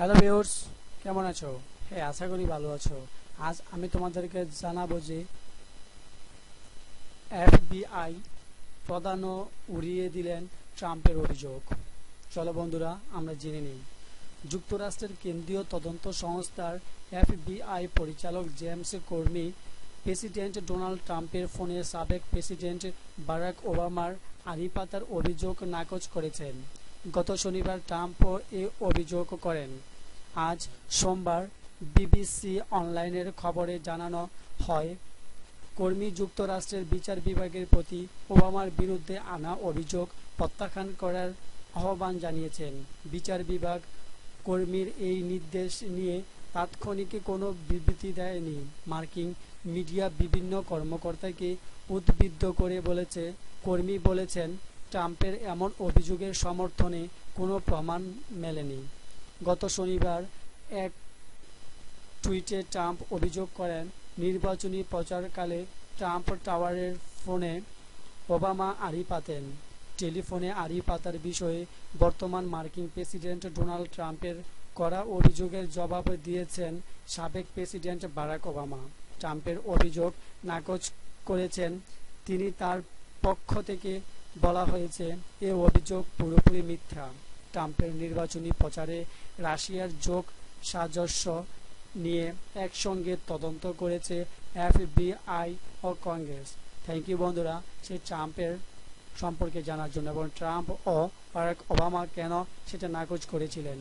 Hello viewers, কেমন আছো? হ্যাঁ, আশা করি ভালো আছো। আজ আমি তোমাদেরকে জানাবো যে এফবিআই প্রধান উড়িয়ে দিলেন ট্রাম্পের অভিযোগ। চলো বন্ধুরা, আমরা জেনে নিই। যুক্তরাষ্ট্রের কেন্দ্রীয় তদন্ত সংস্থার এফবিআই পরিচালক জেমস কর্মি প্রেসিডেন্ট ডোনাল্ড ট্রাম্পের ফোনে সাবেক প্রেসিডেন্ট বারাক ওবামার আড়ি পাতার অভিযোগ নাকচ করেছেন। গত শনিবার ট্রাম্পও এ অভিযোগ করেন। আজ সোমবার বিবিসি অনলাইনের খবরে জানানো হয়, কর্মী যুক্তরাষ্ট্রের বিচার বিভাগের প্রতি ওবামার বিরুদ্ধে আনা অভিযোগ প্রত্যাখ্যান করার আহ্বান জানিয়েছেন। বিচার বিভাগ কর্মীর এই নির্দেশ নিয়ে তাৎক্ষণিক কোনো বিবৃতি দেয়নি। মার্কিন মিডিয়া বিভিন্ন কর্মকর্তাকে উদ্ধৃত করে বলেছে, কর্মী বলেছেন, ট্রাম্পের এমন অভিযোগের সমর্থনে কোনো প্রমাণ মেলেনি। গত শনিবার এক টুইটে ট্রাম্প অভিযোগ করেন, নির্বাচনী প্রচারকালে ট্রাম্প টাওয়ারের ফোনে ওবামা আড়ি পাতেন। টেলিফোনে আড়ি পাতার বিষয়ে বর্তমান মার্কিন প্রেসিডেন্ট ডোনাল্ড ট্রাম্পের করা অভিযোগের জবাব দিয়েছেন সাবেক প্রেসিডেন্ট বারাক ওবামা। ট্রাম্পের অভিযোগ নাকচ করেছেন তিনি। তার পক্ষ থেকে বলা হয়েছে, এ অভিযোগ পুরোপুরি মিথ্যা। ট্রাম্পের নির্বাচনী প্রচারে রাশিয়ার যোগ সাজস্য নিয়ে একসঙ্গে তদন্ত করেছে এফবিআই ও কংগ্রেস। থ্যাংক ইউ বন্ধুরা, সেই ট্রাম্পের সম্পর্কে জানার জন্য এবং ট্রাম্প ও বারাক ওবামা কেন সেটা নাকচ করেছিলেন।